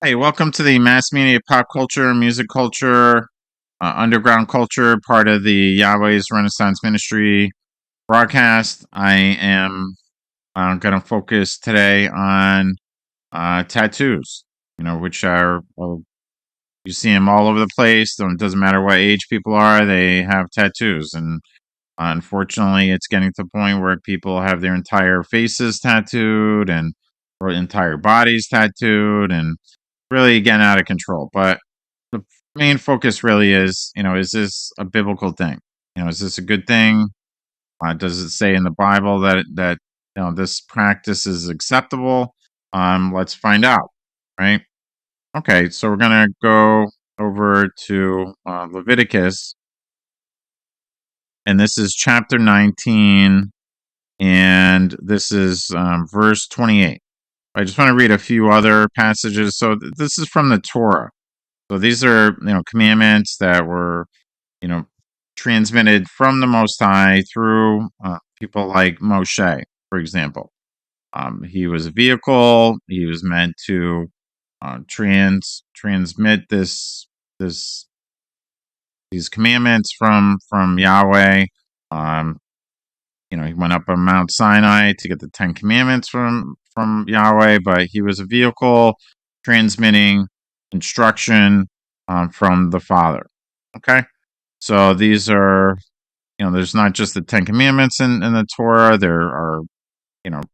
Hey, welcome to the mass media, pop culture, music culture, underground culture, part of the Yahweh's Renaissance Ministry broadcast. I am going to focus today on tattoos, which are, you see them all over the place. It doesn't matter what age people are, they have tattoos. And unfortunately, it's getting to the point where people have their entire faces tattooed and or entire bodies tattooed and really getting out of control. But the main focus really is this a biblical thing? Is this a good thing? Does it say in the Bible that this practice is acceptable? Let's find out, right? Okay, so we're gonna go over to Leviticus, and this is chapter 19, and this is verse 28. I just want to read a few other passages. So this is from the Torah. So these are, commandments that were, you know, transmitted from the Most High through people like Moshe, for example. He was a vehicle. He was meant to transmit this these commandments from Yahweh. Um, he went up on Mount Sinai to get the Ten Commandments from Yahweh, but he was a vehicle transmitting instruction from the Father. Okay, so these are, there's not just the Ten Commandments in the Torah. There are,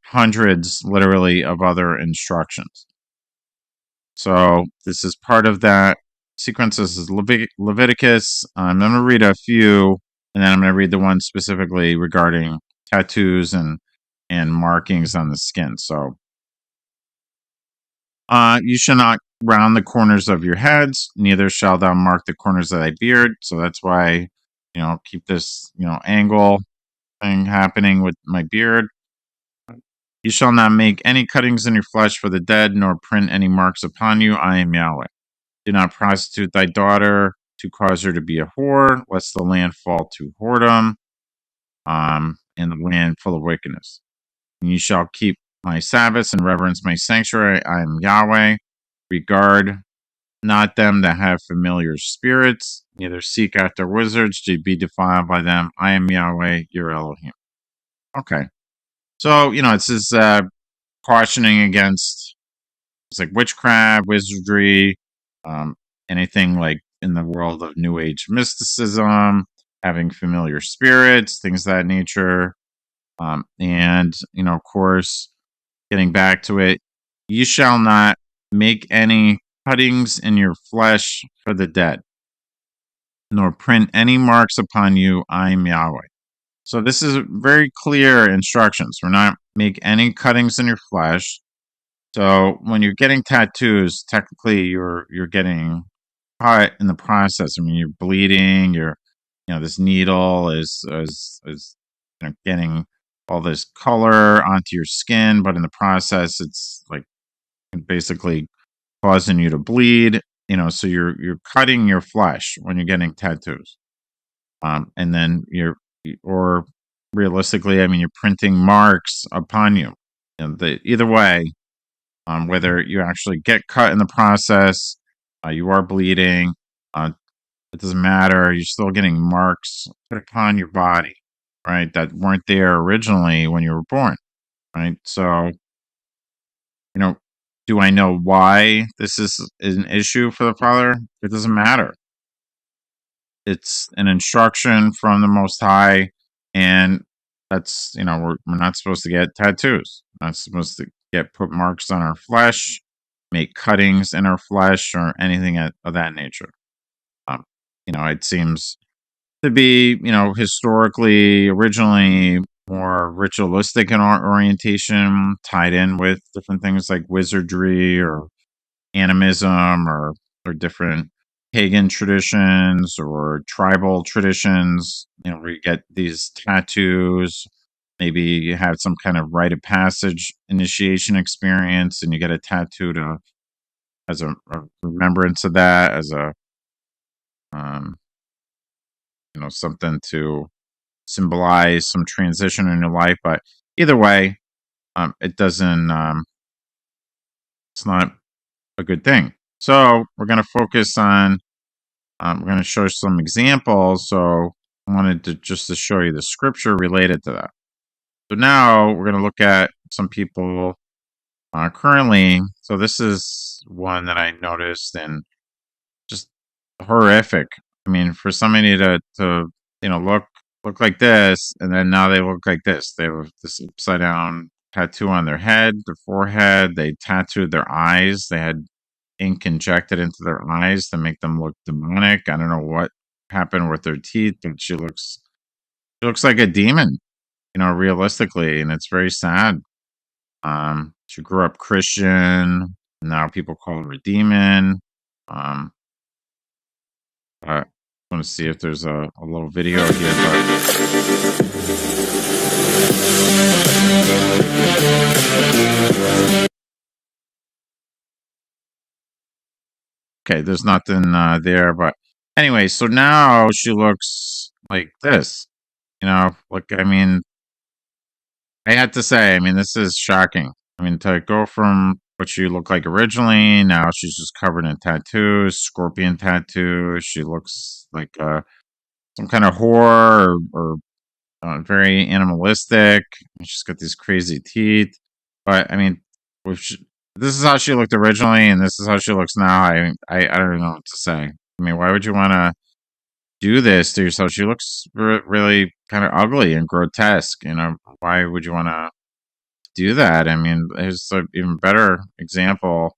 hundreds, literally, of other instructions. So this is part of that sequence. This is Leviticus. I'm going to read a few, and then I'm going to read the one specifically regarding tattoos and markings on the skin. So, you shall not round the corners of your heads, neither shall thou mark the corners of thy beard. So that's why, keep this, angle thing happening with my beard. You shall not make any cuttings in your flesh for the dead, nor print any marks upon you. I am Yahweh. Do not prostitute thy daughter to cause her to be a whore, lest the land fall to whoredom, and the land full of wickedness. And you shall keep my Sabbaths and reverence my sanctuary. I am Yahweh. Regard not them that have familiar spirits, neither seek after wizards to be defiled by them. I am Yahweh, your Elohim. Okay. So, it's this cautioning against it's like witchcraft, wizardry, um, anything like in the world of New Age mysticism, having familiar spirits, things of that nature. And, of course, getting back to it, you shall not make any cuttings in your flesh for the dead, nor print any marks upon you. I am Yahweh. So this is very clear instructions. We're not make any cuttings in your flesh. So when you're getting tattoos, technically you're getting cut in the process. I mean, you're bleeding. This needle is getting all this color onto your skin, but in the process, it's like basically causing you to bleed. So you're cutting your flesh when you're getting tattoos, and then or realistically, I mean, you're printing marks upon you. Either way, whether you actually get cut in the process, you are bleeding, it doesn't matter. You're still getting marks put upon your body, right? That weren't there originally when you were born, right? So, you know, do I know why this is an issue for the Father? It doesn't matter. It's an instruction from the Most High, and that's we're not supposed to get tattoos. We're not supposed to put marks on our flesh, make cuttings in our flesh, or anything of that nature. Um, it seems to be historically, originally more ritualistic in our orientation, tied in with different things like wizardry or animism or different pagan traditions or tribal traditions, where you get these tattoos. Maybe you have some kind of rite of passage initiation experience and you get a tattoo as a remembrance of that, as a um, something to symbolize some transition in your life. But either way, it doesn't it's not a good thing. So we're going to focus on, we're going to show some examples. So I wanted to just to show you the scripture related to that. So now we're going to look at some people currently. So this is one that I noticed and just horrific. I mean, for somebody to look like this, and then now they look like this. They have this upside down tattoo on their head, their forehead. They tattooed their eyes. They had ink injected into their eyes to make them look demonic. I don't know what happened with their teeth, but she looks like a demon, realistically, and it's very sad. She grew up Christian. Now people call her a demon. Um, I want to see if there's a little video here, okay, there's nothing there. But anyway, so now she looks like this. Look, I mean, I had to say, I mean, this is shocking. I mean, to go from what she looked like originally, now she's just covered in tattoos, scorpion tattoos. She looks like some kind of whore or very animalistic. She's got these crazy teeth. But I mean, if she, this is how she looked originally, and this is how she looks now. I don't even know what to say. I mean, why would you want to do this to yourself? She looks really kind of ugly and grotesque. Why would you want to do that? I mean, here's an even better example.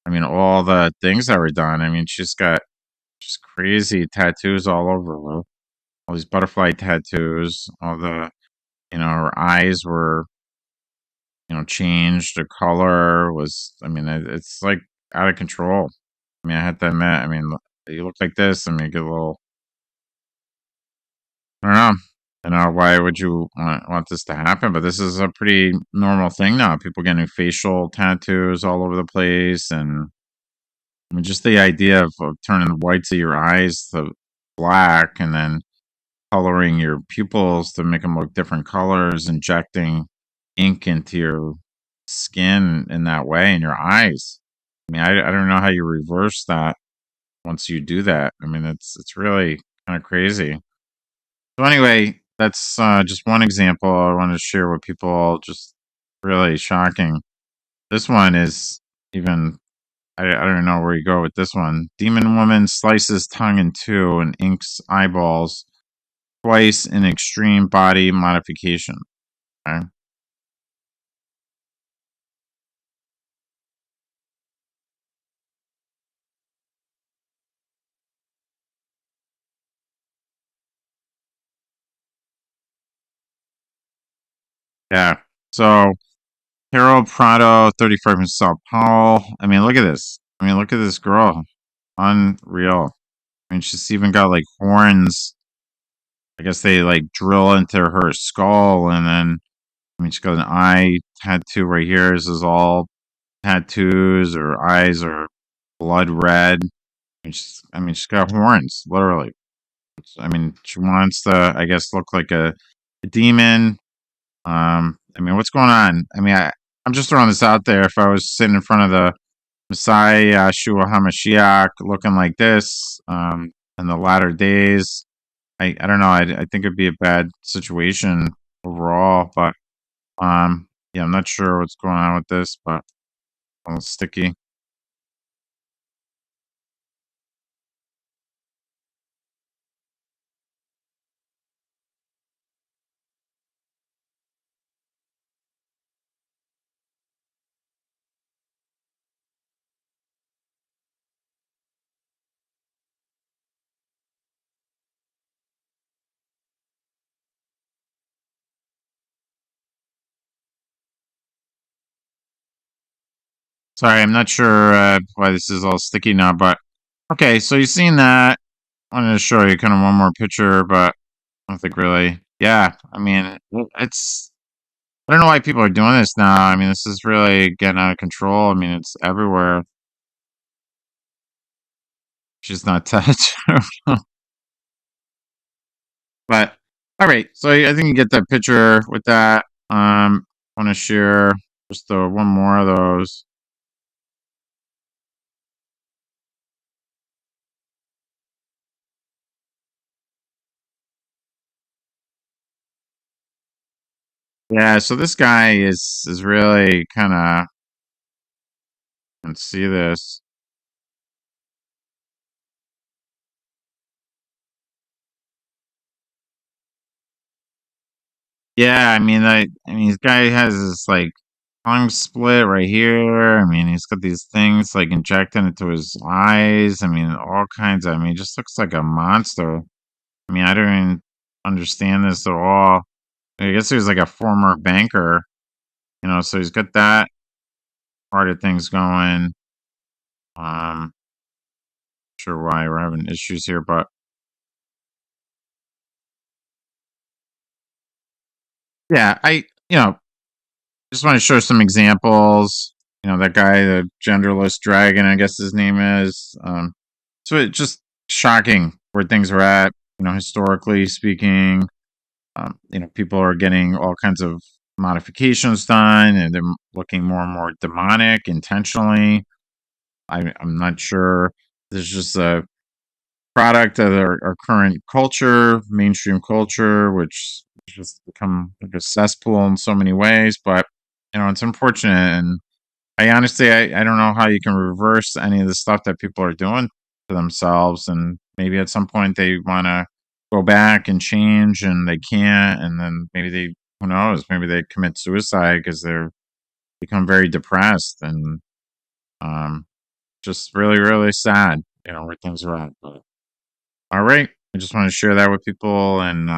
I mean, all the things that were done. I mean, she's got just crazy tattoos all over her. All these butterfly tattoos. All the, her eyes were, changed. The color was, I mean, it's like out of control. I mean, I had to admit, I mean, you look like this. I mean, you get a little, I don't know. Why would you want this to happen? But this is a pretty normal thing now. People getting facial tattoos all over the place. And I mean, just the idea of turning the whites of your eyes to black and then coloring your pupils to make them look different colors, injecting ink into your skin in that way in your eyes. I mean, I don't know how you reverse that once you do that. I mean, it's really kind of crazy. So anyway, that's just one example I wanted to share with people. Just really shocking. This one is even. I don't know where you go with this one. Demon woman slices tongue in two and inks eyeballs twice in extreme body modification. Okay. Yeah. So Carol Prado, 35 from Sao Paulo. I mean, look at this. I mean, look at this girl. Unreal. I mean, she's even got like horns. I guess they like drill into her skull, and then I mean, she's got an eye tattoo right here. This is all tattoos. Her eyes are blood red. I mean, she's got horns, literally. I mean, she wants to, I guess, look like a demon. I mean, what's going on? I mean, I'm just throwing this out there. If I was sitting in front of the Messiah, Yahshua HaMashiach, looking like this, in the latter days, I don't know. I think it'd be a bad situation overall. But yeah, I'm not sure what's going on with this, but a little sticky. Sorry, I'm not sure why this is all sticky now, but okay. So you've seen that. I wanted to show you kind of one more picture, but I don't think really. Yeah, I mean, it's. I don't know why people are doing this now. I mean, this is really getting out of control. I mean, it's everywhere. She's not touched. But all right, so I think you get that picture with that. I want to share just one more of those. Yeah, so this guy is really kind of, let's see this. Yeah, I mean, this guy has this like tongue split right here. I mean, he's got these things like injected into his eyes. I mean, all kinds of. I mean, he just looks like a monster. I mean, I don't even understand this at all. I guess he was like a former banker, so he's got that part of things going. Sure why we're having issues here, but yeah, just want to show some examples. That guy, the genderless dragon, I guess his name is. So it's just shocking where things are at. Historically speaking, people are getting all kinds of modifications done, and they're looking more and more demonic intentionally. I'm not sure. There's just a product of our current culture, mainstream culture, which has just become like a cesspool in so many ways. But it's unfortunate, and I honestly, I don't know how you can reverse any of the stuff that people are doing to themselves, and maybe at some point they want to go back and change, and they can't, and then maybe they, who knows, maybe they commit suicide because they're become very depressed, and um, just really, really sad, where things are at. But all right. I just want to share that with people. And